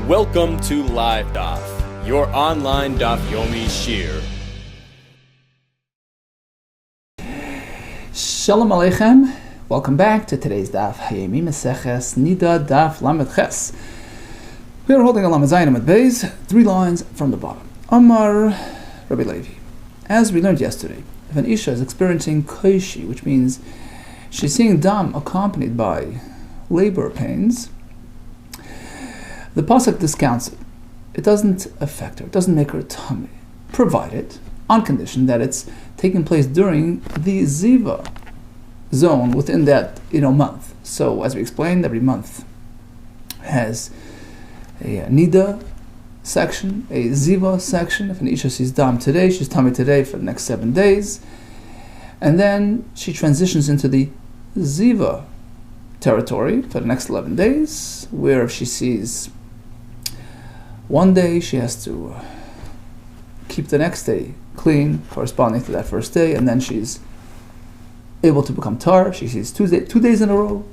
Welcome to LiveDaf, your online Daf Yomi Shir. Shalom Aleichem. Welcome back to today's Daf Hayemi Meseches NIDAH Daf Lamed Ches. We are holding a Lamed Zayin Amud Beis, 3 lines from the bottom. Amar Rabbi Levi. As we learned yesterday, if an Isha is experiencing koishi, which means she's seeing dam accompanied by labor pains, the pasuk discounts it. It doesn't affect her. It doesn't make her tummy, provided on condition that it's taking place during the ziva zone within that month. So as we explained, every month has a NIDAH section, a ziva section. If an isha sees dam today, she's tummy today for the next 7 days, and then she transitions into the ziva territory for the next 11 days, where if she sees one day, she has to keep the next day clean, corresponding to that first day, and then she's able to become tar. If she sees 2 days in a row,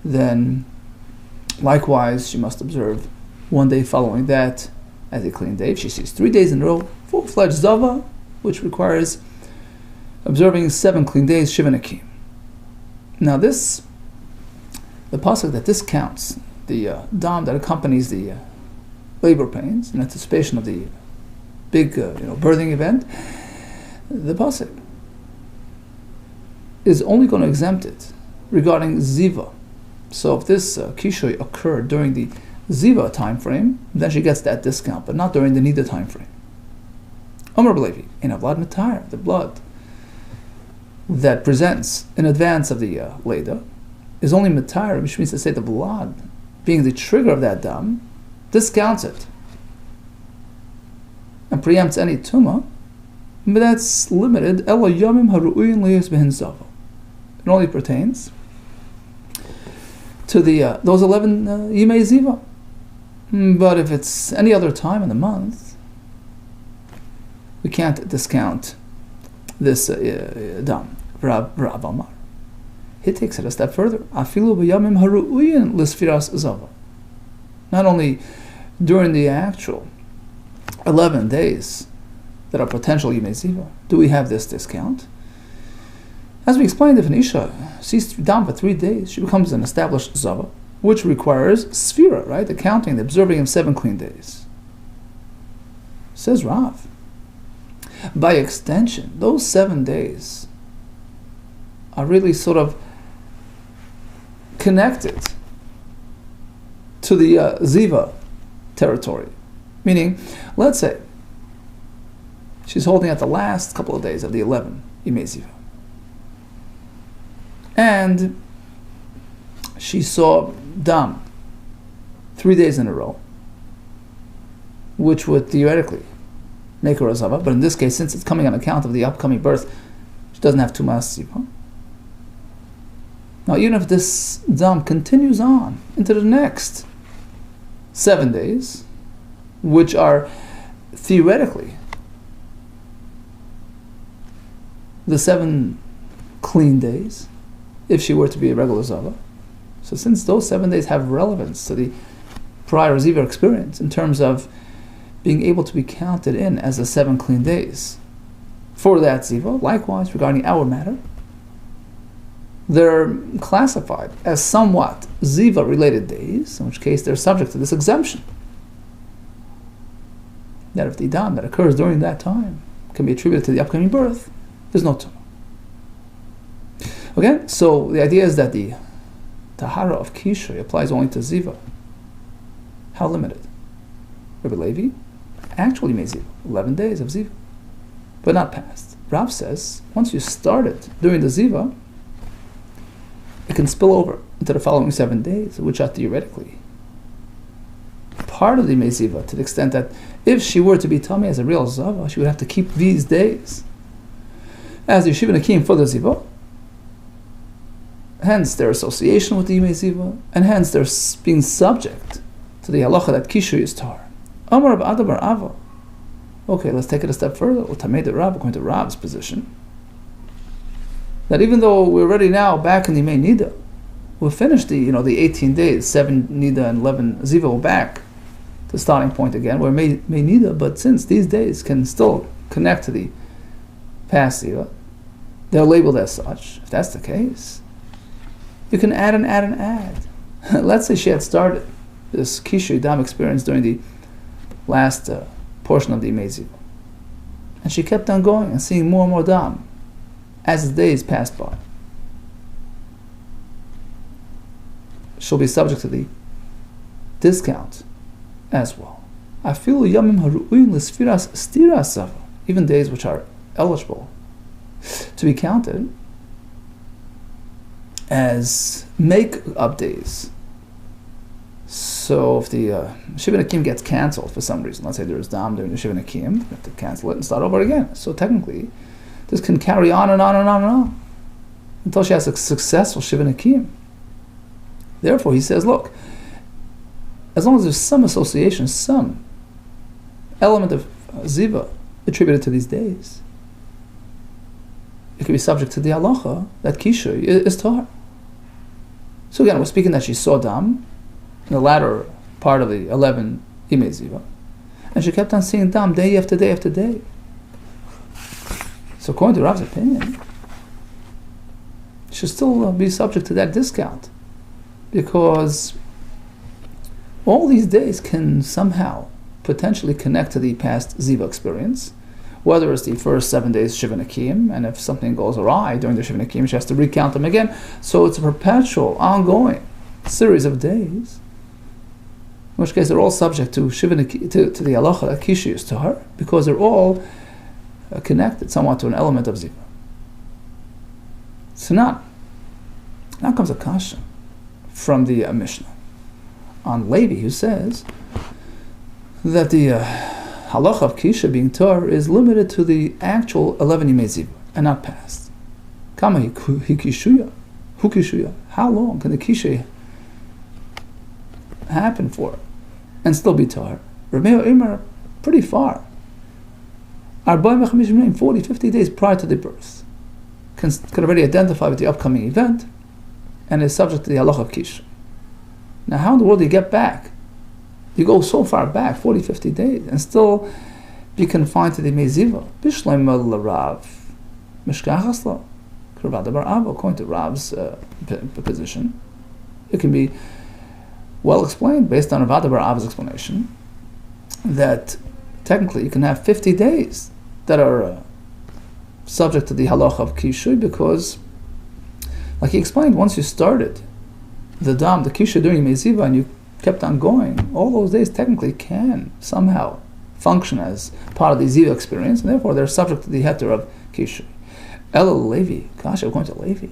then likewise she must observe 1 day following that as a clean day. If she sees 3 days in a row, full-fledged zava, which requires observing 7 clean days, shiva nakim. Now the pasuk that discounts the dam that accompanies the labor pains in anticipation of the big birthing event, the pasuk is only going to exempt it regarding ziva. So if this kishoy occurred during the ziva time frame, then she gets that discount, but not during the NIDAH time frame. Amar Bavli, in avlad matar, the blood that presents in advance of the leda is only matar, which means to say the blood being the trigger of that dam discounts it and preempts any tumah, but that's limited. Ela yamim haru'uyin liyos behen zava. It only pertains to the those 11 yimei ziva. But if it's any other time in the month, we can't discount this dam. Rav Amar, he takes it a step further. Afilu b'yamim haru'uyin l'sfiras zava. Not only during the actual 11 days that are potential yimei ziva do we have this discount. As we explained, if an isha sees dam for 3 days, she becomes an established zava, which requires sfira, right? The counting, the observing of 7 clean days. Says Rav, by extension, those 7 days are really sort of connected to the ziva territory. Meaning, let's say she's holding at the last couple of days of the 11 yimei ziva, and she saw dam 3 days in a row, which would theoretically make her a zava, but in this case, since it's coming on account of the upcoming birth, she doesn't have tumas ziva. Now, even if this dam continues on into the next 7 days, which are theoretically the 7 clean days, if she were to be a regular zava. So since those 7 days have relevance to the prior ziva experience in terms of being able to be counted in as the 7 clean days for that ziva, likewise regarding our matter, they're classified as somewhat ziva related days, in which case they're subject to this exemption. That if the dam that occurs during that time can be attributed to the upcoming birth, there's no tumah. Okay, so the idea is that the tahara of kishoy applies only to ziva. How limited? Rabbi Levi, actually made ziva, 11 days of ziva, but not past. Rav says, once you start it during the ziva, it can spill over into the following 7 days, which are theoretically part of the meziva, to the extent that if she were to be tummy as a real zava, she would have to keep these days as the shiva nakim for the ziva. Hence their association with the meziva, and hence they're being subject to the halacha that kishu is tar. Amar Rav Adabar Ava. Okay, let's take it a step further. Utamed Rav, according to Rav's position, that even though we're already now back in the main NIDAH, we'll finish the 18 days, 7 NIDAH and 11 ziva, we're back the starting point again, where may NIDAH, but since these days can still connect to the past Ziva, they're labeled as such. If that's the case, you can add and add and add. Let's say she had started this Kishu Dam experience during the last portion of the Imei Ziva, and she kept on going and seeing more and more Dam as the days passed by. She'll be subject to the discount as well. Even days which are eligible to be counted as make-up days. So if the Shiva Nakim gets cancelled for some reason, let's say there is Dam during the Shiva Nakim, you have to cancel it and start over again. So technically, this can carry on and on and on and on until she has a successful Shiva Nakim. Therefore, he says, look, as long as there's some association, some element of Ziva attributed to these days, it can be subject to the halacha that Kishu is Tahar. So again, we're speaking that she saw Dam in the latter part of the 11 Imei Ziva, and she kept on seeing Dam day after day after day. So according to Rav's opinion, she should still be subject to that discount, because all these days can somehow potentially connect to the past Ziva experience, whether it's the first 7 days Shiva Nakim, and if something goes awry during the Shiva Nakim, she has to recount them again. So it's a perpetual, ongoing series of days, in which case they're all subject to Shiva Nakim, to the halacha that Kishu is to her, because they're all connected somewhat to an element of Ziva. So now comes a kasha from the Mishnah on Levi, who says that the halacha of Kisha being Torah is limited to the actual 11 Imei Ziva and not past. Kama hikishuya, hukishuya. How long can the Kisha happen for and still be Torah? Rameo Imar, pretty far. 40, 50 days prior to the birth. Can already identify with the upcoming event and is subject to the halacha of Kisha. Now, how in the world do you get back? You go so far back, 40, 50 days, and still be confined to the Meziva. Bishleim l'Rav, mishkachas lo, k'Ravada bar Ava, according to Rav's position. It can be well explained based on Ravada bar Ava's explanation that technically you can have 50 days that are subject to the halacha of Kishu, because, like he explained, once you started the Dam, the Kishu during Meziva, and you kept on going, all those days technically can somehow function as part of the Ziva experience, and therefore they're subject to the heter of Kishu. Ela Levi, gosh, according to Levi,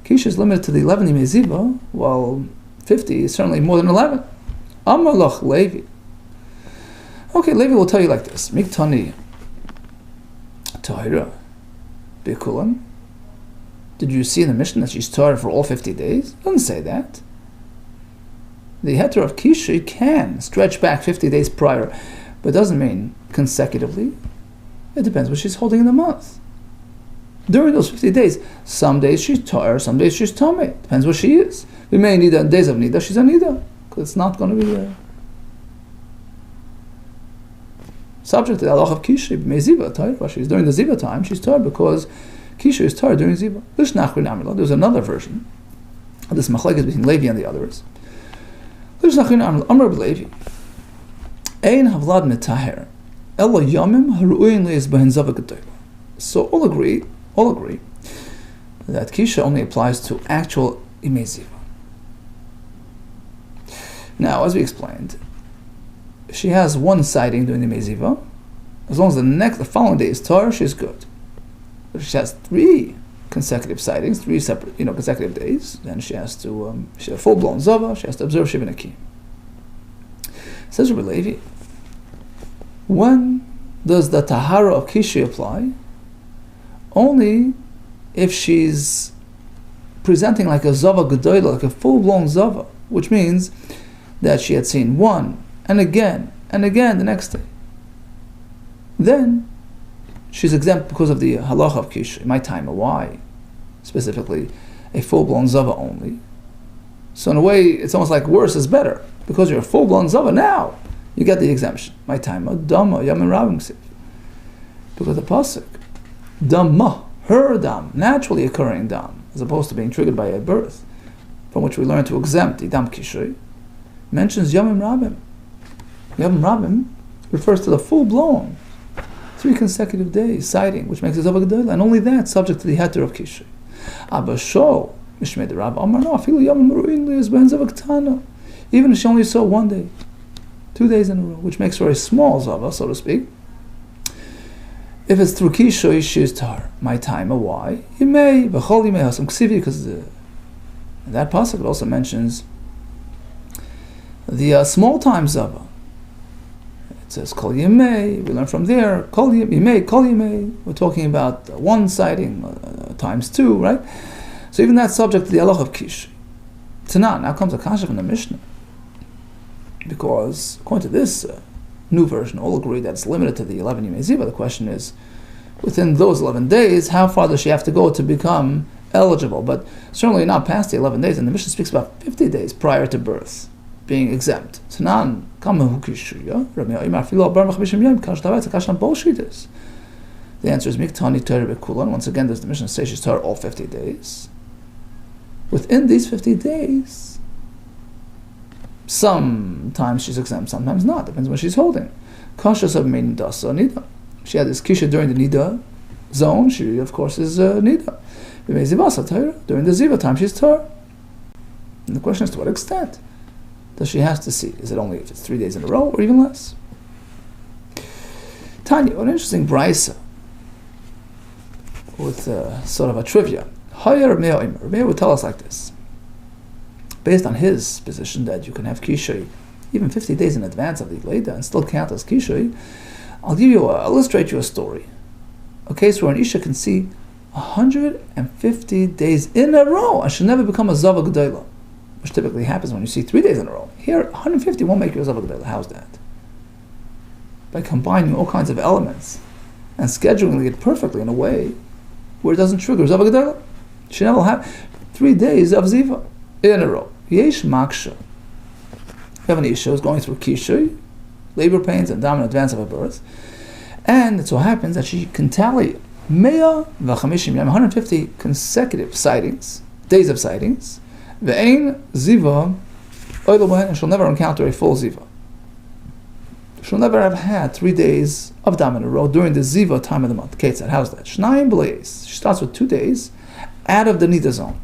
Kishu is limited to the 11 Imei Ziva, while 50 is certainly more than 11. Amalach Levi. Okay, Levi will tell you like this: Miktani Tahira Bikulan. Did you see in the Mishnah that she's Torah for all 50 days? It doesn't say that. The heter of Kishu can stretch back 50 days prior, but doesn't mean consecutively. It depends what she's holding in the month. During those 50 days, some days she's Torah, some days she's Tomei. Depends what she is. We may need on days of NIDAH, she's a NIDAH, because it's not going to be subject to the halacha of Kishu. Meziva Torah, she's during the Ziva time, she's Torah because Kishu is Torah during Ziva. There's another version of this machlekes between Levi and the others. There's Amr Levi. Ein havlad metaher ela yamim haruin leis behen zava gedola. So all agree that Kisha only applies to actual Imei Ziva. Now, as we explained, she has one sighting during the Imei Ziva. As long as the following day is Torah, she's good. If she has 3 consecutive sightings, 3 separate, consecutive days, then she has to, she has full-blown Zava, she has to observe Shiva Nakim. Says Rabbi Levi, when does the Tahara of Kishu apply? Only if she's presenting like a Zava Gedola, like a full-blown Zava, which means that she had seen one, and again the next day. Then she's exempt because of the halacha of Kishu. My time, why? Specifically, a full-blown Zava only. So in a way, it's almost like worse is better. Because you're a full-blown Zava now, you get the exemption. My time, dama, yamin rabim ksiv. Because the pasuk, dama, her dam, naturally occurring dam, as opposed to being triggered by a birth, from which we learn to exempt the dam kishui, mentions yamim rabim. Yamim rabim refers to the full-blown 3 consecutive days sighting, which makes it Zavak Gedolah, and only that subject to the heter of kishui. Abba Shol, Mishmei the Rabba, Amar no, afilu yamim ru'in li yizben Zavak Tana. Even if she only saw 1 day, 2 days in a row, which makes her a small Zava, so to speak. If it's through kishui, she is tar. My time, why? Yimei, v'chol yimei hasam ksivi, because that pasuk also mentions the small time Zava. It says kol yimei. We learn from there kol yimei, kol yimei. We're talking about 1 sighting times 2, right? So even that's subject to the halach of kish. Tanan. Now comes a kasha from the Mishnah, because according to this new version, all agree that it's limited to the 11 yimei ziva. The question is, within those 11 days, how far does she have to go to become eligible? But certainly not past the 11 days. And the Mishnah speaks about 50 days prior to birth being exempt. Tanan. The answer is Miktani Torah Bekulan. Once again, does the Mishnah say she's Torah all 50 days? Within these 50 days, sometimes she's exempt, sometimes not. Depends when she's holding. Cautious of main dasa NIDAH. She had this kisha during the NIDAH zone. She, of course, is NIDAH. During the ziva time, she's Torah. And the question is, to what extent does she have to see? Is it only if it's 3 days in a row, or even less? Tanya, what an interesting brisa with sort of a trivia. Meir would tell us like this, based on his position that you can have kishui even 50 days in advance of the NIDAH and still count as kishui. I'll illustrate you a story, a case where an isha can see 150 days in a row and should never become a Zavak Gedolah, which typically happens when you see 3 days in a row. Here, 150 won't make you a Zavak Gedolah. How's that? By combining all kinds of elements and scheduling it perfectly in a way where it doesn't trigger Zavak Gedolah. She never will have 3 days of Ziva in a row. Yesh Maksha. You have an Isha who's going through Kishui, labor pains and dam in advance of her birth, and it so happens that she can tally 150 consecutive sightings, days of sightings, Ve'ein Ziva, and she'll never encounter a full Ziva. She'll never have had 3 days of dam in a row during the Ziva time of the month. Kate said, how's that? Shnayim b'leis. She starts with 2 days out of the NIDAH zone.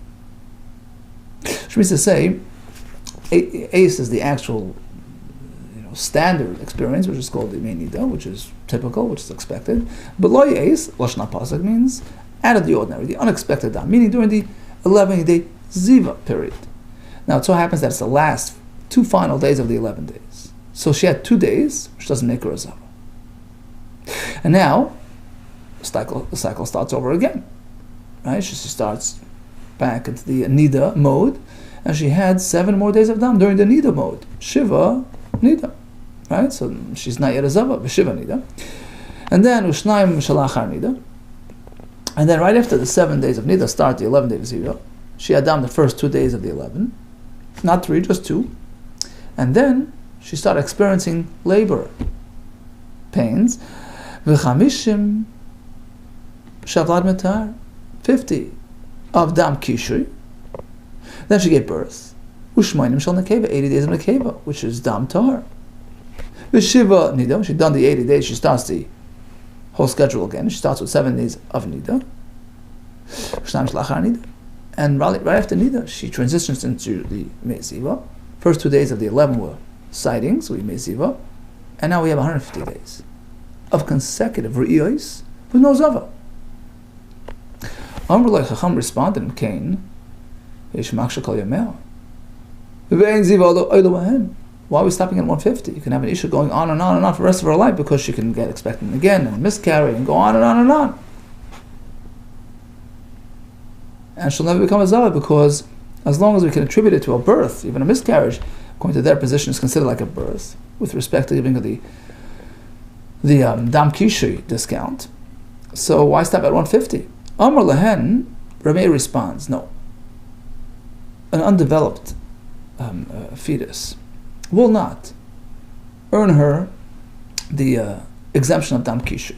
Which means to say, Ace is the actual standard experience, which is called the main NIDAH, which is typical, which is expected. But Lo Ace, Lashna Pasuk, means out of the ordinary, the unexpected dam, meaning during the 11-day Ziva period. Now it so happens that it's the last 2 final days of the 11 days. So she had 2 days, which doesn't make her a Zava. And now the cycle starts over again. Right? She starts back into the NIDAH mode, and she had 7 more days of dam during the NIDAH mode. Shiva NIDAH. Right? So she's not yet a Zava, but Shiva NIDAH. And then Ushnaim Shalachar NIDAH. And then right after the 7 days of NIDAH start the 11 days of Ziva. She had dam the first 2 days of the 11. Not 3, just 2. And then she started experiencing labor pains. V'chamishim shavlad metar. 50 of dam kishui. Then she gave birth. Ushmainim shal nekeva, 80 days of nekeva, which is dam tahar. V'shiva NIDAH. She's done the 80 days. She starts the whole schedule again. She starts with 7 days of NIDAH. Shnam shlachar NIDAH. And right after NIDAH, she transitions into the Meziva. First 2 days of the 11 were sightings, we Meziva. And now we have 150 days of consecutive Re'iyos with no Zava. Amr Chacham responded in Cain, why are we stopping at 150? You can have an issue going on and on and on for the rest of her life because she can get expectant again and miscarry and go on and on and on. And she'll never become a Zava because as long as we can attribute it to a birth, even a miscarriage, according to their position, is considered like a birth with respect to giving her the Dam Kishui discount. So why stop at 150? Amr Lehen, Rameh responds, no. An undeveloped fetus will not earn her the exemption of dam kishui.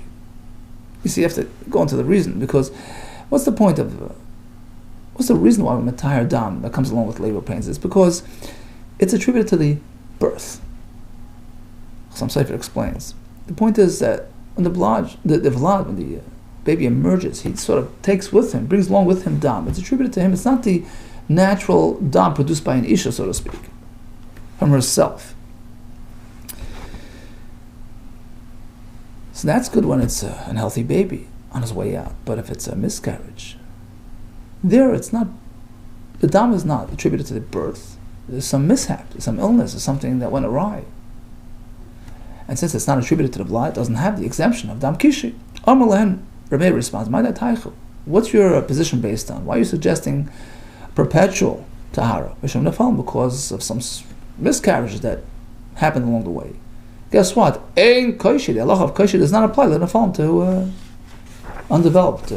You see, you have to go into the reason, because what's the point of, what's the reason why we matayar dam that comes along with labor pains? It's because it's attributed to the birth. Some Sefer explains. The point is that when the vlad, when the baby emerges, he sort of takes with him, brings along with him dam. It's attributed to him. It's not the natural dam produced by an isha, so to speak, from herself. So that's good when it's a healthy baby on his way out. But if it's a miscarriage, there it's not, the dam is not attributed to the birth. There's some mishap, there's some illness, there's something that went awry. And since it's not attributed to the vlad, it doesn't have the exemption of dam kishi. Amar lehen, Rebbe responds, what's your position based on? Why are you suggesting perpetual tahara? Because of some miscarriages that happened along the way. Guess what? Ein koshi, the halacha of koshi does not apply to undeveloped,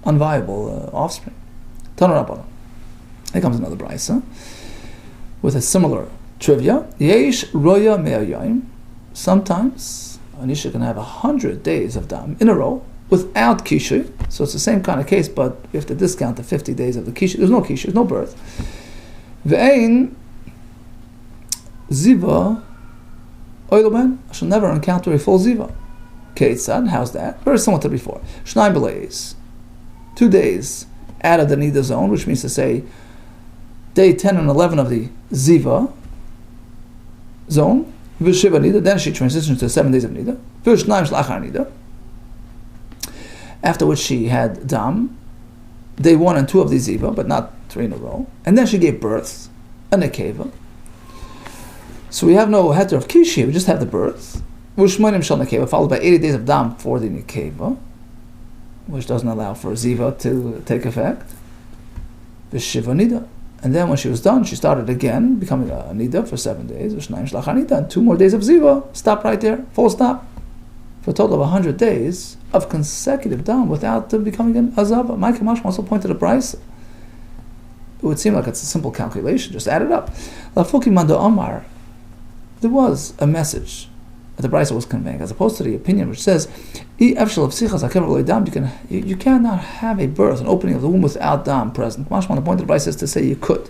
unviable offspring. Tanarabana. Here comes another brayso with a similar trivia. Yesh roya me'ayayim. Sometimes an isha can have 100 days of dam in a row without kishu. So it's the same kind of case, but we have to discount the 50 days of the kishu. There's no kishu, there's no birth. Ve'ein ziva oiloben. I shall never encounter a full ziva. Keitzad, how's that? Very similar to before. Shnayim belays. 2 days out of the NIDAH zone, which means to say day 10 and 11 of the ziva zone. V'shiva NIDAH. Then she transitions to 7 days of NIDAH. V'shnayim shlachar NIDAH. After which she had dam, day 1 and 2 of the ziva, but not 3 in a row. And then she gave birth, a nekeva. So we have no heter of kishi, we just have the birth. V'shmonim shel nekeva, followed by 80 days of dam for the nekeva, which doesn't allow for ziva to take effect. V'shiva NIDAH. And then when she was done, she started again, becoming a NIDAH for 7 days, v'shnayim shlachar NIDAH, and 2 more days of ziva. Stop right there, full stop. For a total of 100 days of consecutive dam without becoming an azava. Mike Kamash also pointed a price. It would seem like it's a simple calculation, just add it up. Lafuki mando amar. There was a message that the brisa was conveying, as opposed to the opinion which says, you cannot have a birth, an opening of the womb without dam present. Mashman, the point of the brisa is to say you could.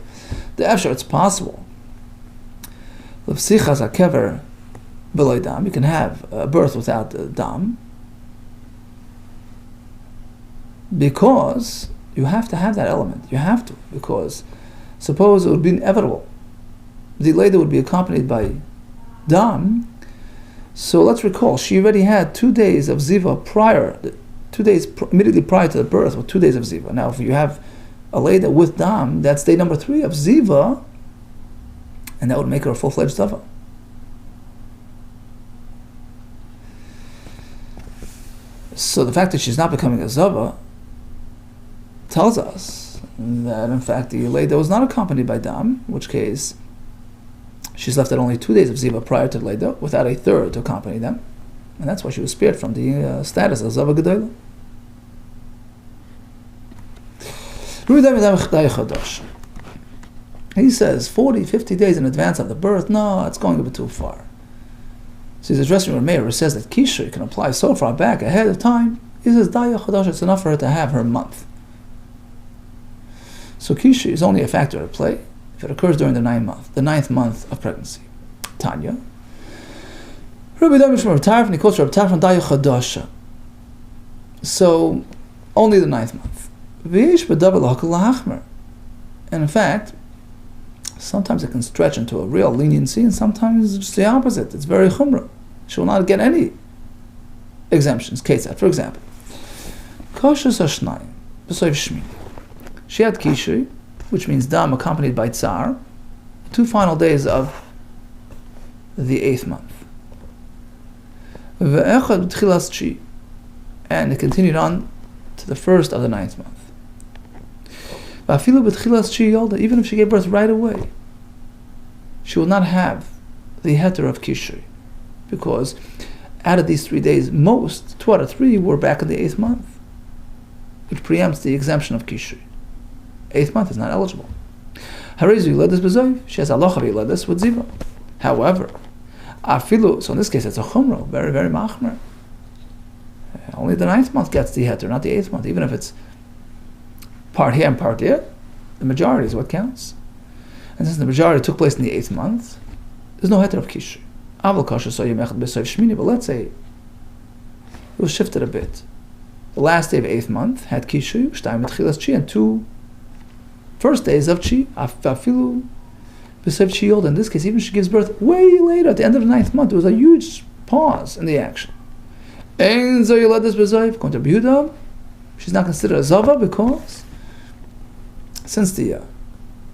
The efshar, it's possible. You can have a birth without dam, because you have to have that element. You have to, because suppose it would be inevitable. The later would be accompanied by dam. So let's recall, she already had 2 days of ziva prior, 2 days immediately prior to the birth, with 2 days of ziva. Now, if you have a later with dam, that's day number 3 of ziva, and that would make her a full-fledged zava. So the fact that she's not becoming a zava tells us that, in fact, the later was not accompanied by dam, in which case she's left at only 2 days of ziva prior to Leda, without a third to accompany them. And that's why she was spared from the status of Zava Gedola. He says 40, 50 days in advance of the birth, no, it's going a bit too far. So he's addressing Rameir, who says that Kisha can apply so far back ahead of time. He says, Daya Chodosh, it's enough for her to have her month. So Kisha is only a factor at play if it occurs during the ninth month of pregnancy. Tanya. So, only the 9th month. And in fact, sometimes it can stretch into a real leniency, and sometimes it's just the opposite. It's very chumrah. She will not get any exemptions. Ketzat, for example. She had kishri, which means dam accompanied by tsar, 2 final days of the 8th month. And it continued on to the 1st of the 9th month. Even if she gave birth right away, she will not have the heter of kishri, because out of these 3 days, 2 out of 3 were back in the 8th month, which preempts the exemption of kishri. 8th month is not eligible. She has halacha of yiledes with ziva. However, Afilu, so in this case it's a chumrah, very, very machmer. Only the 9th month gets the heter, not the 8th month. Even if it's part here and part there, the majority is what counts. And since the majority took place in the 8th month, there's no heter of kishrei. Aval kosher so yemechad b'soif shmini, but let's say it was shifted a bit. The last day of 8th month had kishrei, shtayim etchilas chi, and 2 first days of chi, afilu b'soif chi yolda. In this case, even she gives birth way later, at the end of the 9th month. There was a huge pause in the action. Ein zo yoledes b'zoif, going to Yehuda, she's not considered a zava because since the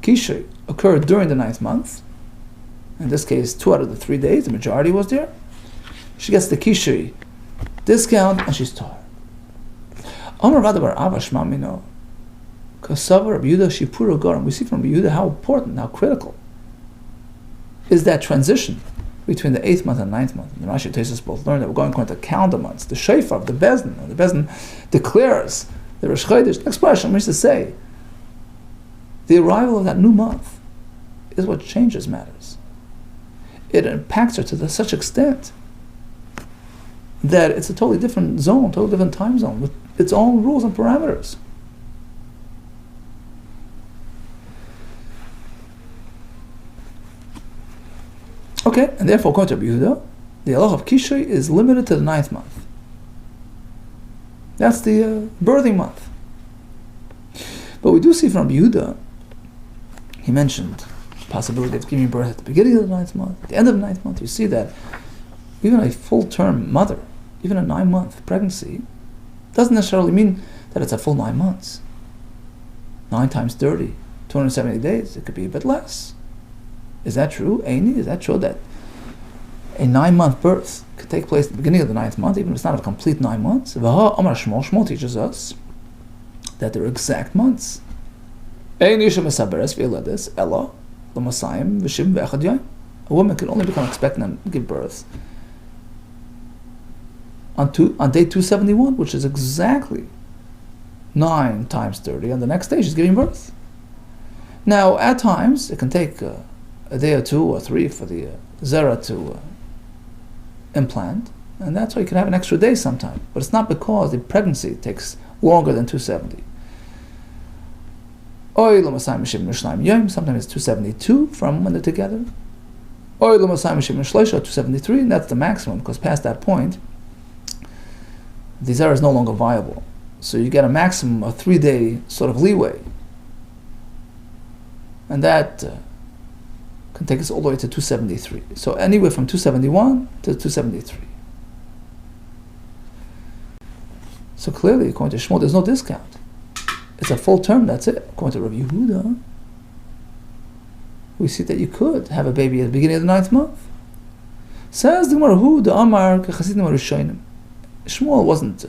kishrei occurred during the 9th month, in this case 2 out of the 3 days, the majority was there, she gets the kishrei discount and she's tar. Amar Radabar Avash Mamino, Kasavar Rabbi Yehuda Shipura Garam. We see from Rabbi Yehuda how important, how critical is that transition between the 8th month and 9th month. The Rashi Tesis both learned that we're going to count the months. The Shofar of the Bezdin, and the Bezdin declares the Rosh Chodesh expression, which is to say, the arrival of that new month is what changes matters. It impacts her to such extent that it's a totally different zone, totally different time zone, with its own rules and parameters. Okay, and therefore, according to Rabbi Yehuda, the halach of kishrei is limited to the 9th month. That's the birthing month. But we do see from Rabbi Yehuda, he mentioned the possibility of giving birth at the beginning of the 9th month, at the end of the 9th month. You see that even a full-term mother, even a 9-month pregnancy, doesn't necessarily mean that it's a full 9 months. 9 times 30, 270 days, it could be a bit less. Is that true, Aini? Is that true that a 9-month birth could take place at the beginning of the 9th month, even if it's not a complete 9 months? Shmuel teaches us that they're exact months. A woman can only become expectant and give birth on day 271, which is exactly 9 times 30, and the next day she's giving birth. Now, at times, it can take a day or 2 or 3 for the zera to implant, and that's why you can have an extra day sometime. But it's not because the pregnancy takes longer than 270. Sometimes it's 272 from when they're together. 273, and that's the maximum, because past that point, the zera is no longer viable. So you get a maximum of 3-day sort of leeway. And that can take us all the way to 273. So anywhere from 271 to 273. So clearly, according to Shmuel, there's no discount. It's a full term, that's it. According to Rabbi Yehuda, we see that you could have a baby at the beginning of the 9th month. Says the Gemara, Hu the Amar kechasidim harishonim. Shmuel wasn't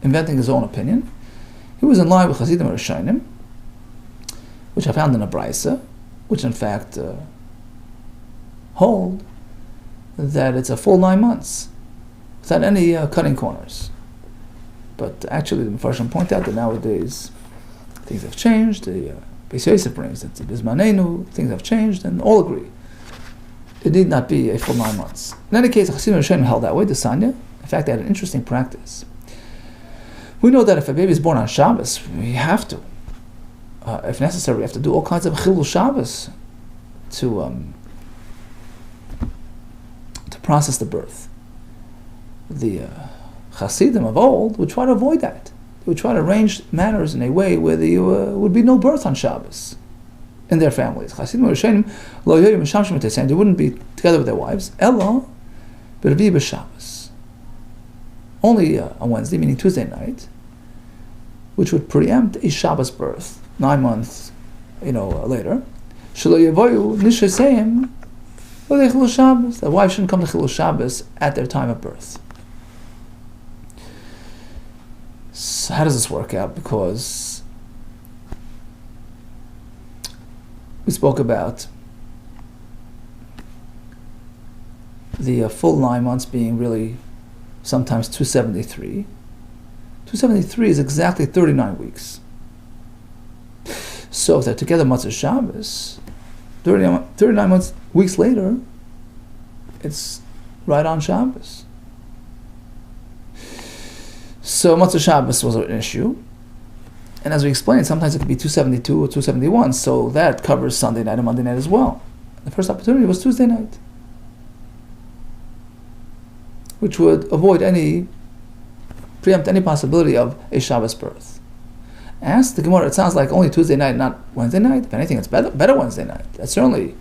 inventing his own opinion. He was in line with Chasidim harishonim, which I found in a brisa, which in fact hold that it's a full 9 months without any cutting corners. But actually, the Mefarshim point out that nowadays things have changed. The Beis Yosef brings that Bizmanenu, things have changed, and all agree it need not be a full 9 months. In any case, Chasidim Hashem held that way. The Sanya, in fact, they had an interesting practice. We know that if a baby is born on Shabbos, we have to, if necessary, we have to do all kinds of Chilul Shabbos to process the birth. The Hasidim of old would try to avoid that. They would try to arrange matters in a way where there would be no birth on Shabbos in their families. Hasidim they wouldn't be together with their wives. Ella b'Revi'ah b'Shabbos. Only on Wednesday, meaning Tuesday night, which would preempt a Shabbos birth 9 months, later. The wife shouldn't come to Chilul Shabbos at their time of birth. So how does this work out? Because we spoke about the full 9 months being really sometimes 273. 273 is exactly 39 weeks. So if they're together Matzah Shabbos, 39 weeks later, it's right on Shabbos. So Motzei Shabbos was an issue. And as we explained, sometimes it could be 272 or 271, so that covers Sunday night and Monday night as well. The first opportunity was Tuesday night, which would preempt any possibility of a Shabbos birth. Ask the Gemara, it sounds like only Tuesday night, not Wednesday night. If anything, it's better Wednesday night. That certainly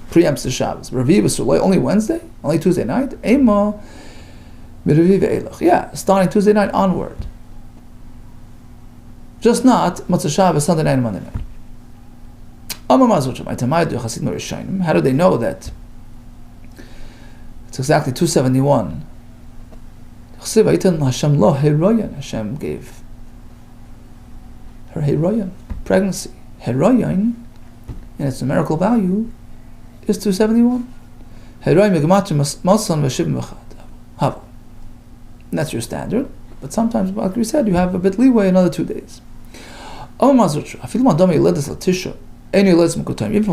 preempts the Shabbos. Revi'ah v'sulay, only Wednesday? Only Tuesday night? Ema b'revi'ah ve'elach. Yeah, starting Tuesday night onward. Just not Motzei Shabbos, Sunday night and Monday night. How do they know that it's exactly 271? Hashem gave her Heroyan, pregnancy. Heroyan, in its numerical value, is 271. And that's your standard. But sometimes, like we said, you have a bit leeway, another 2 days. Even we'll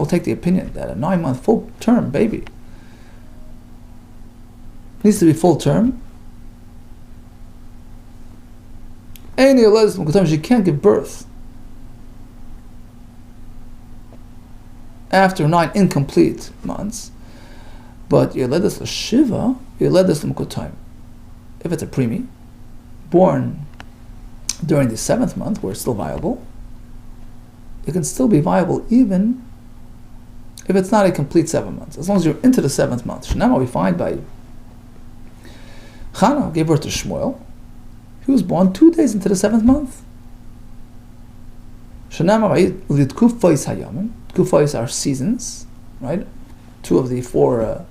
take the opinion that a 9-month full-term baby needs to be full-term. She can't give birth after 9 incomplete months. But Yeledes l'Shiva, Yeledes l'Mukotayim. If it's a preemie, born during the 7th month, where it's still viable, it can still be viable even if it's not a complete 7 months, as long as you're into the 7th month. Shnama we find by Chana gave birth to Shmuel. He was born 2 days into the 7th month. Shnama Tkufais Hayamin. Tkufais are seasons, right? 2 of the 4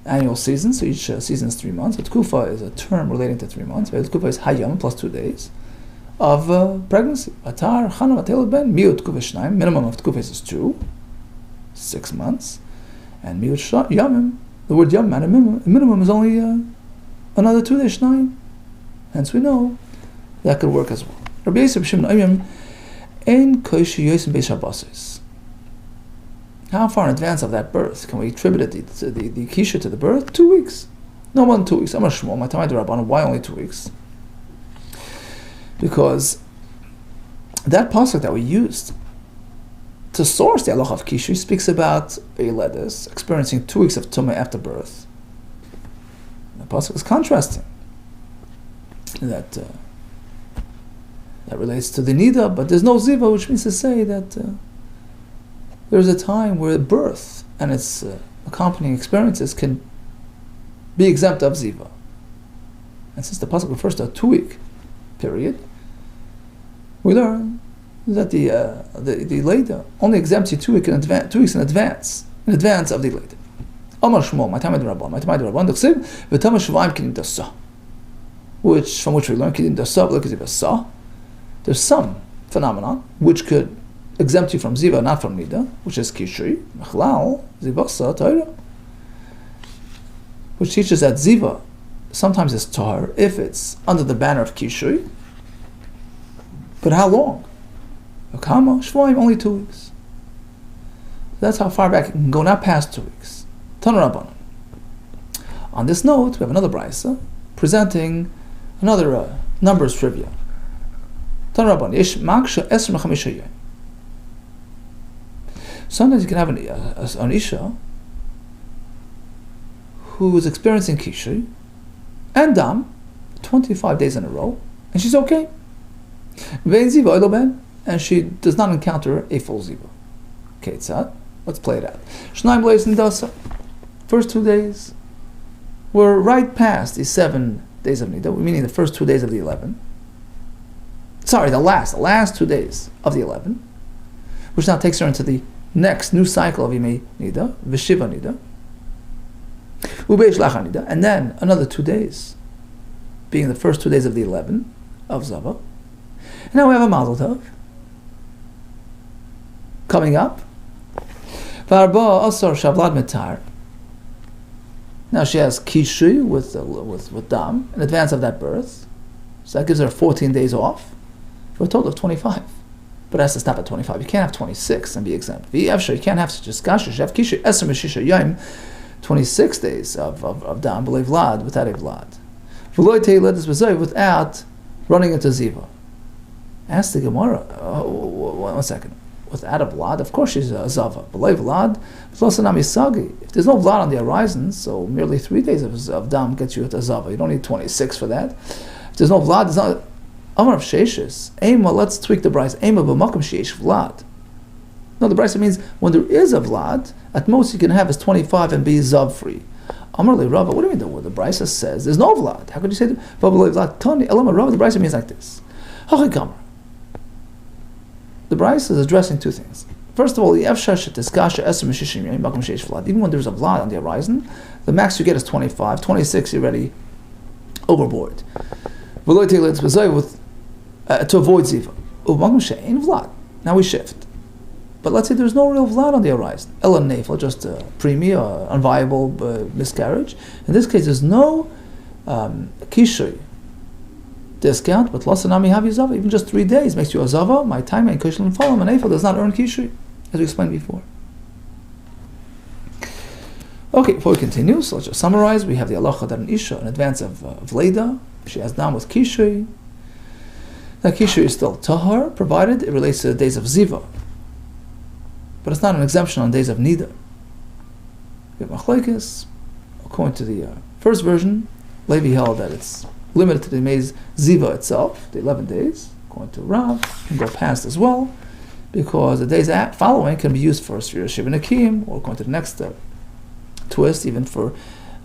annual seasons, so each season is 3 months. But Tkufa is a term relating to 3 months. Tkufa is Hayam plus 2 days of pregnancy. Atar, Chana, Matel, Ben, Miut Tkufa Shnaim. Minimum of Tkufas is 2, 6 months. And Miut Yamim, the word Yam, minimum is only another 2 days Shnaim. Hence we know that could work as well. Rabbi Yosef Shimon Ayim, Ein Koishi Yosim Beis Habbasis. How far in advance of that birth can we attribute it to the kisha to the birth? 2 weeks. No more than 2 weeks. I'm a Shmuel, my Talmud Rabbanan. Why only 2 weeks? Because that pasuk that we used to source the halacha of kisha speaks about a ledus experiencing 2 weeks of tumah after birth. The pasuk is contrasting that relates to the NIDAH, but there's no ziva, which means to say that there's a time where birth and its accompanying experiences can be exempt of ziva. And since the pasuk refers to a 2-week period, we learn that the Leida only exempts you 2 weeks in advance of the Leida. Amar Shmuel, my Talmud Rabban, from which we learn Kidim Dasa. There's some phenomenon which could exempt you from ziva, not from NIDAH, which is kishui, mechlal, zivasa, Torah, which teaches that ziva sometimes is tar if it's under the banner of kishui. But how long? Akama, shvoim, only 2 weeks. That's how far back it can go, not past 2 weeks. Tanu Rabbanan. On this note, we have another brayso presenting another numbers trivia. Tanu Rabbanan, yesh maksha esr mechamisha yom. Sometimes you can have an isha who is experiencing kishui and dam 25 days in a row, and she's okay. And she does not encounter a full ziva. Okay, let's play it out. First 2 days, we're right past the 7 days of NIDAH, meaning the first 2 days of the 11. Sorry, the last 2 days of the 11, which now takes her into the next new cycle of Yimei NIDAH, Vishiva NIDAH, Ubeish Lacha NIDAH, and then another 2 days, being the first 2 days of the 11 of Zava. And now we have a Mazel Tov coming up. Varba Asar Shavlad Mitar. Now she has Kishui with Dam in advance of that birth, so that gives her 14 days off for a total of 25. but it has to stop at 25. You can't have 26 and be exempt. You can't have just kasha. You have kishu eser meshisha yom, 26 days of dam b'lei vlad, without a vlad. V'lo teiled is b'zoy, without running into ziva. Ask the Gemara. 1 second. Without a vlad, of course she's a zava. B'lei vlad, v'losanam yisagi. If there's no vlad on the horizon, so merely 3 days of dam gets you at a zava. You don't need 26 for that. If there's no vlad, there's not. Amar of sheishes. Ema, let's tweak the brayso. Ema b'makom sheish vlad. No, the brayso means when there is a vlad, at most you can have is 25 and be zav free. Amar le Rava. What do you mean the brayso says there's no vlad? How could you say that? Vlad tani elama Rava. The brayso means like this. Hachikamar. The brayso is addressing 2 things. First of all, even when there's a vlad on the horizon, the max you get is 25. 26, you're already overboard. To avoid ziva. Now we shift. But let's say there's no real vlad on the horizon. Ela nefel, just a premium, unviable miscarriage. In this case, there's no kishui discount, but losanami havi zava. Even just 3 days makes you a zava. My time and kushel and follow. Nefel does not earn kishui, as we explained before. Okay, before we continue, so let's just summarize. We have the halacha that an isha, in advance of Leda, she has dam with kishui. That kishui is still tahar, provided it relates to the days of ziva. But it's not an exemption on days of NIDAH. We have machlekes. According to the first version, Levi held that it's limited to the maize ziva itself, the 11 days. According to Rav, it can go past as well, because the days following can be used for Shiva Nakim, or according to the next twist, even for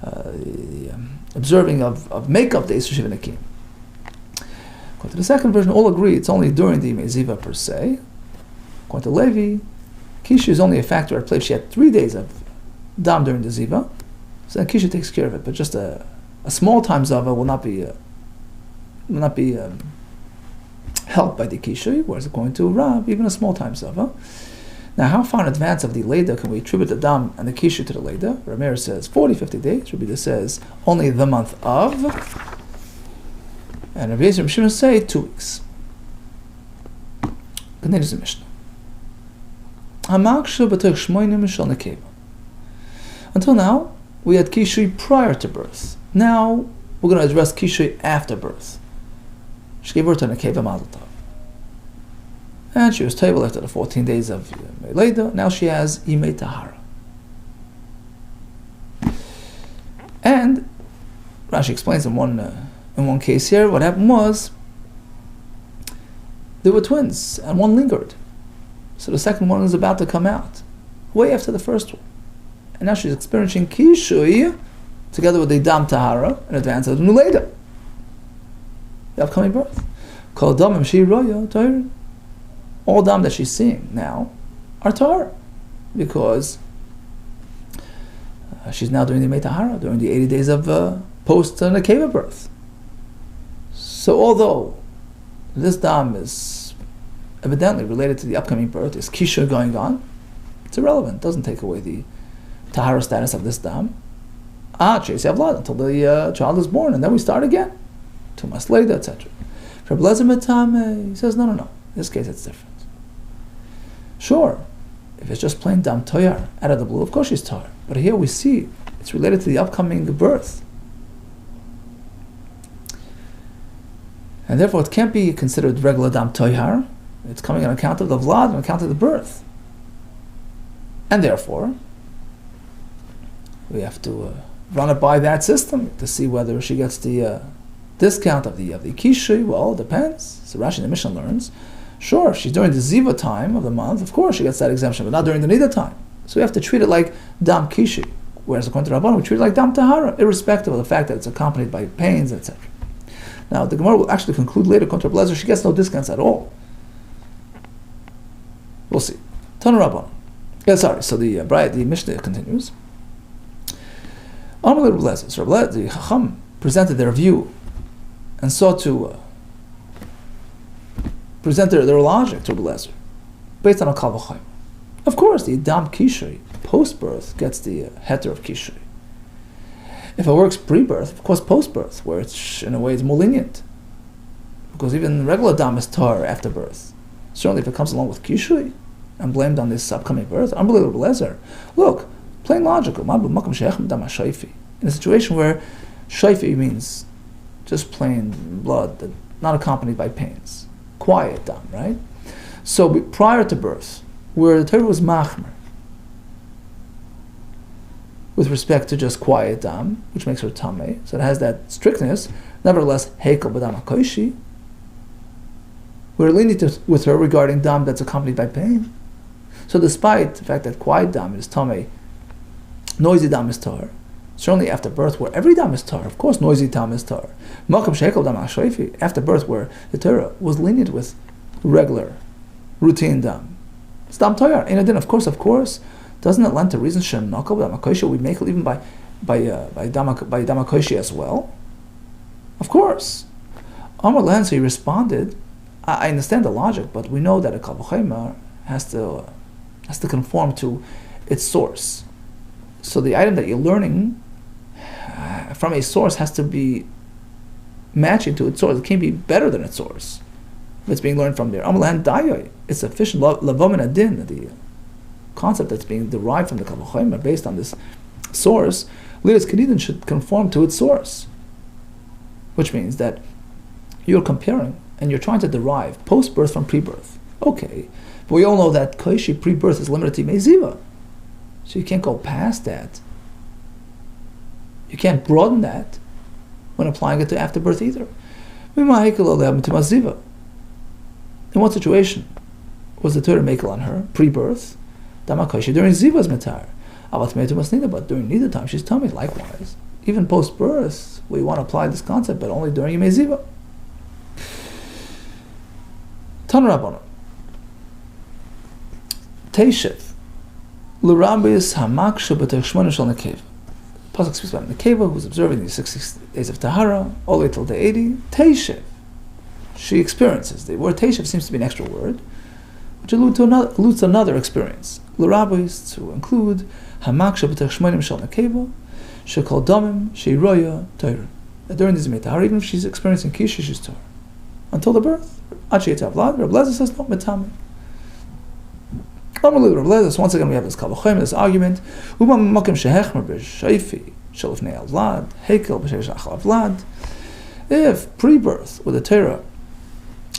the observing of makeup days for Shiva Nakim. According to the second version, all agree it's only during the Meziva per se. According to Levi, Kishu is only a factor at play if she had 3 days of dam during the Ziva. So then Kishu takes care of it, but just a small time Zava will not be helped by the Kishu, whereas according to Rav, even a small time Zava. Now, how far in advance of the Leda can we attribute the dam and the Kishu to the Leda? Rameir says 40, 50 days. Rabbi says only the month of. And Rabbi Yisrael and Shimon say 2 weeks. Continues the Mishnah. Until now, we had Kishui prior to birth. Now, we're going to address Kishui after birth. She gave birth to Nekeva Mazel Tov. And she was table after the 14 days of Meleda. Now she has Imei Tahara. And Rashi explains in one case here, what happened was there were twins and one lingered. So the second one is about to come out, way after the first one. And now she's experiencing Kishui together with the Dam Tahara in advance of the Nuleda, the upcoming birth. Kol Damim Shi Roya Tahara. All Dam that she's seeing now are Tahara, because she's now doing the Imei Tahara during the 80 days of post Nekeva birth. So although this Dam is evidently related to the upcoming birth, is Kisha going on, it's irrelevant. It doesn't take away the Tahara status of this Dam. Chase Avlad, until the child is born, and then we start again. 2 months later, etc. For Blazer Metame, he says, no. In this case, it's different. Sure, if it's just plain Dam Toyar, out of the blue, of course she's Toyar. But here we see it's related to the upcoming birth. And therefore, it can't be considered regular Dam Toyar. It's coming on account of the Vlad, on account of the birth. And therefore, we have to run it by that system to see whether she gets the discount of the Kishui. Well, it depends. So Rashi in the Mishnah learns, sure, she's during the Ziva time of the month, of course she gets that exemption, but not during the NIDAH time. So we have to treat it like Dam Kishui. Whereas according to Rabban, we treat it like Dam Tahara, irrespective of the fact that it's accompanied by pains, etc. Now, the Gemara will actually conclude later, according to Blazer, she gets no discounts at all. We'll see. Tana Rabban. So the Mishnah continues. Amalei Blazer. So the Chacham presented their view and sought to present their logic to Blazer based on a Kal V'chaim. Of course, the Dam Kishui post-birth gets the heter of Kishui. If it works pre-birth, of course post-birth, where it's in a way it's more lenient, because even regular Dam is tar after birth. Certainly if it comes along with kishui and blamed on this upcoming birth, unbelievable lezer. Look, plain logical. In a situation where shaifi means just plain blood, not accompanied by pains. Quiet dam, right? So prior to birth, where the Torah was machmer, with respect to just quiet dam, which makes her tameh, so it has that strictness, nevertheless, hekel b'dam hakoishi, we're lenient with her regarding dam that's accompanied by pain. So despite the fact that quiet dam is tameh, noisy dam is tar, certainly after birth where every dam is tar, of course noisy dam is tar. Makam shekel dam hashreifi, after birth where the Torah was lenient with regular, routine dam. It's dam toyar. In adin, of course, doesn't it lend to reason shem nakal dam hakoishi we make it even by dam hakoishi as well? Of course. Amar Lehen, so he responded, I understand the logic, but we know that a kal v'chomer has to conform to its source. So the item that you're learning from a source has to be matching to its source. It can't be better than its source if it's being learned from there. It's sufficient. Lavamin adin, the concept that's being derived from the kal v'chomer based on this source, lidas kedidin should conform to its source, which means that you're comparing and you're trying to derive post-birth from pre-birth. Okay, but we all know that koishi pre-birth is limited to meziva. So you can't go past that. You can't broaden that when applying it to afterbirth either. In what situation was the Torah makel on her? Pre-birth. Damakoshi during Ziva's metar. But during neither time she's tummy. Likewise. Even post-birth, we want to apply this concept, but only during Yemei Ziva. Tan Rabbanon. Teishev. L'rambis hamaksha b'tech shmona shel nekeva. Pasuk speaks about nekeva, who's observing the 60 days of tahara, all the way till day 80. Teishev. She experiences. The word teishev seems to be an extra word, which alludes to another experience. L'rambis, to include hamaksha b'tech shmona shel nekeva, shekol damim, sheiroya, Torah. During this tahara, even if she's experiencing kisha, she's Torah. Until the birth. Achi Vlad, Reb Lezer says no, metame. So once again we have this kal v'chomer, this argument. If pre-birth with the Torah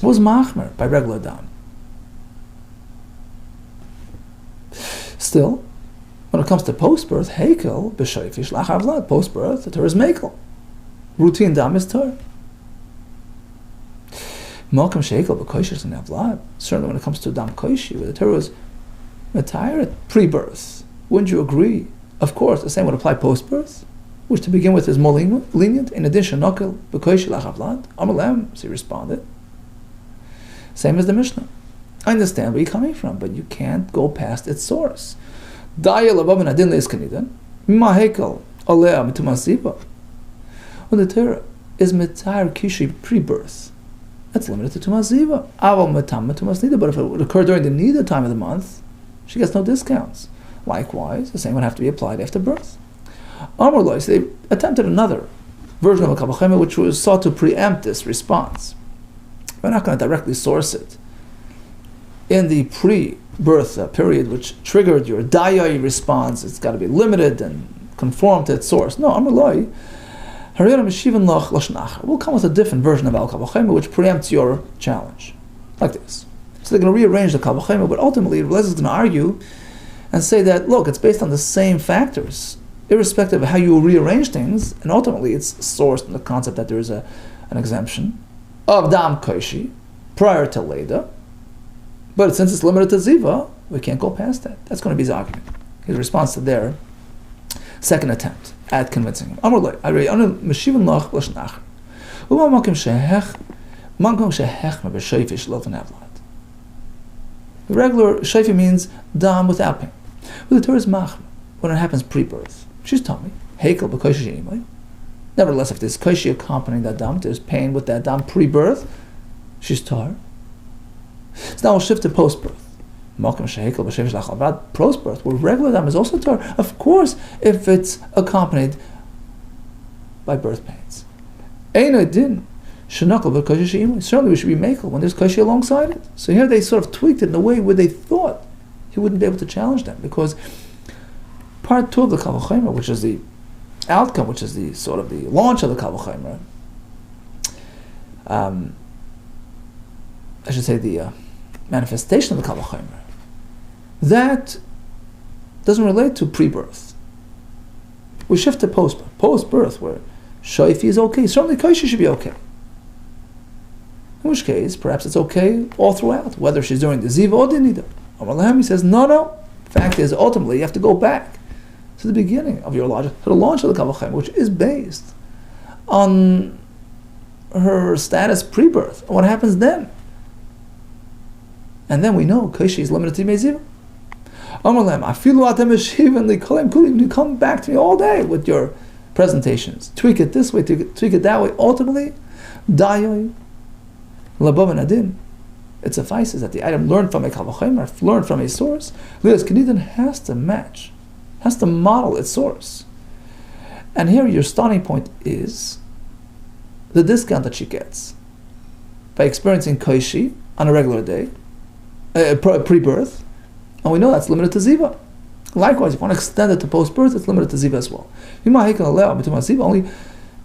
was machmer by regular dam, still, when it comes to post-birth, hekel b'shayfi shlach avlad. Post-birth, the Torah is mekel. Routine dam is Torah. Malkam shekel b'koishes and avlad. Certainly, when it comes to dam koishi, where the Torah was matayr at pre-birth, wouldn't you agree? Of course, the same would apply post-birth, which to begin with is more lenient. In addition, nokel b'koish lach avlad. Amalem, so he responded. Same as the Mishnah. I understand where you're coming from, but you can't go past its source. Daya lavav adin leis kanidan. Ma hekel olea mitumasiva. When the Torah is matayr kishi pre-birth, that's limited to Tumas Ziva. Aval Matam Tumas Nida. But if it would occur during the Nida time of the month, she gets no discounts. Likewise, the same would have to be applied after birth. Amar Lois, they attempted another version of a kal v'chomer which was sought to preempt this response. We're not going to directly source it in the pre-birth period, which triggered your dayai response. It's got to be limited and conform to its source. No, Amar Lois. We'll come with a different version of kal v'chomer which preempts your challenge. Like this. So they're going to rearrange the kal v'chomer, but ultimately Rebbe is going to argue and say that, look, it's based on the same factors, irrespective of how you rearrange things, and ultimately it's sourced in the concept that there is an exemption of dam koishi prior to Leda, but since it's limited to Ziva, we can't go past that. That's going to be his argument. His response to their second attempt at convincing him. The regular shayfi means dam without pain. But the Torah is machmer when it happens pre-birth. She's tummy. Hekel b'koishi anyway. Nevertheless, if there's koishi accompanying that dam, there's pain with that dam pre-birth, she's tar. So now we'll shift to post-birth. Post-birth, where regular dam is also tar. Of course, if it's accompanied by birth pains. Ein adin Shenakal v'kosher she'imui. Certainly we should be mekel when there's kosher alongside it. So here they sort of tweaked it in a way where they thought he wouldn't be able to challenge them, because part 2 of the Kal V'chomer, which is the outcome, which is the sort of the launch of the Kal V'chomer, I should say the manifestation of the Kal V'chomer, that doesn't relate to pre-birth. We shift to post-birth, where shayfi is okay. Certainly kosher should be okay. In which case, perhaps it's okay all throughout, whether she's doing the ziva or the nida. Amar Lahem, he says, no. Fact is, ultimately, you have to go back to the beginning of your logic, to the launch of the Kal V'chomer, which is based on her status pre-birth, and what happens then. And then we know kosher is limited to meziva. Amar Lahem, afilu atem eshivan likolem kulim. You come back to me all day with your presentations. Tweak it this way, tweak it that way. Ultimately, dayoy. It suffices that the item learned from a Kal V'chomer, learned from a source, Lias Kedidin has to match, has to model its source. And here your starting point is the discount that she gets by experiencing Koishi on a regular day, pre-birth, and we know that's limited to Ziva. Likewise, if you want to extend it to post-birth, it's limited to Ziva as well. Only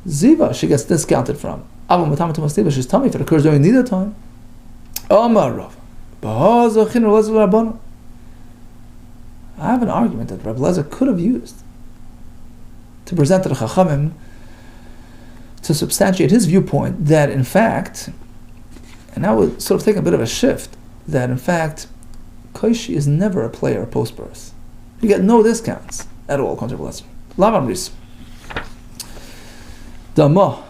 Ziva she gets discounted from. She's tummy if it occurs during NIDAH time. I have an argument that Rabbi Lezer could have used to present to the Chachamim to substantiate his viewpoint that in fact, and now we're sort of taking a bit of a shift, that in fact, Koishi is never a player post-birth. You get no discounts at all, according to Rabbi Lezer. Lavan Ris. Dama,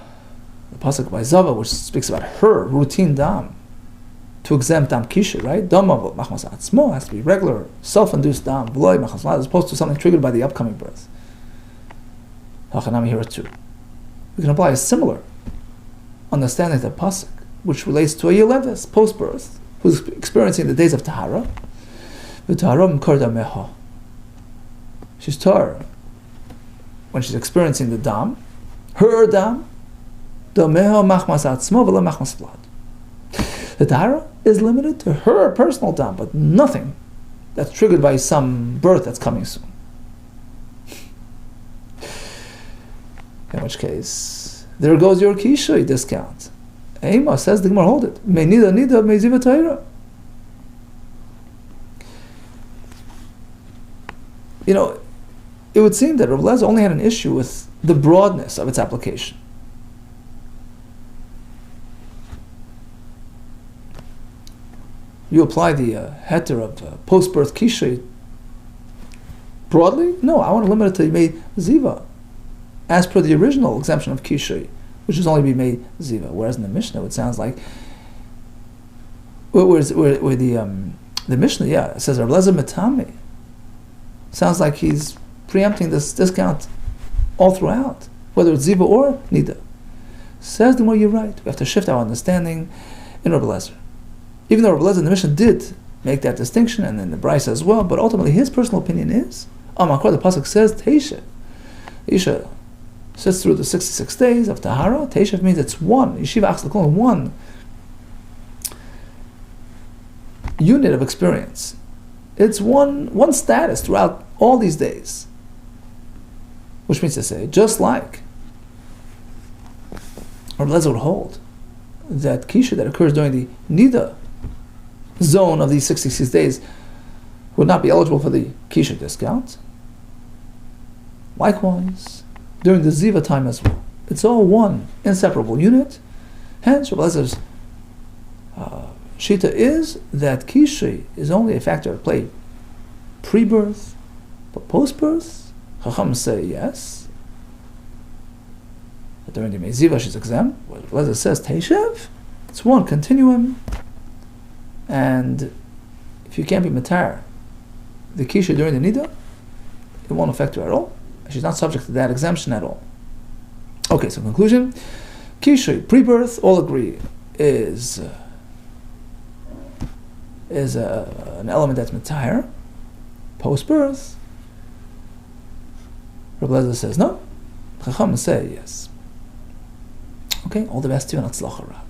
the pasuk by Zava, which speaks about her routine dam, to exempt dam kisha, right? Dama machmas atzmo has to be regular, self-induced dam, v'loy machmas, as opposed to something triggered by the upcoming birth. Hachanami here too. We can apply a similar understanding to the pasuk, which relates to a yeledes post-birth, who's experiencing the days of tahara. V'tahara m'kor dameha. She's tahara when she's experiencing the dam, her dam. Dameha machmas atzmo v'lo machmas vlad. The tahara is limited to her personal dam, but nothing that's triggered by some birth that's coming soon. In which case, there goes your kishui discount. Ema says the Gemara, hold it. Me nida me ziva tahira. You know, it would seem that Rav Lezer only had an issue with the broadness of its application. You apply the heter of post-birth kishay broadly? No, I want to limit it to made ziva, as per the original exemption of kishay, which is only be made ziva. Whereas in the Mishnah, it sounds like where the Mishnah, it says Rav Lezer metame. Sounds like he's preempting this discount all throughout, whether it's ziva or nida. Says the more you're right. We have to shift our understanding in Rav Lezer. Even though Rabbi Lezer in the Mishnah did make that distinction, and in the Brisa as well, but ultimately his personal opinion is, the pasuk says Teisha. Isha sits through the 66 days of Tahara. Teisha means it's one. Yeshiva Achs L'Kol, one unit of experience. It's one status throughout all these days. Which means to say, just like Rabbi Lezer would hold that Kisha that occurs during the NIDAH zone of these 66 days would not be eligible for the Kisha discount. Likewise, during the Ziva time as well. It's all one inseparable unit. Hence, Rabbi Lezer's Shita is that Kisha is only a factor at play pre-birth, but post-birth, Chacham say yes. But during the Meziva she's exempt. What Rabbi Lezer says, Teishev, it's one continuum. And if you can't be matar the kisha during the nida, it won't affect her at all. She's not subject to that exemption at all. Okay, so conclusion: kisha pre-birth, all agree, is an element that's matar. Post-birth, Rabbi Lezer says no. Chacham say yes. Okay, all the best to you and Atzlacha Rav.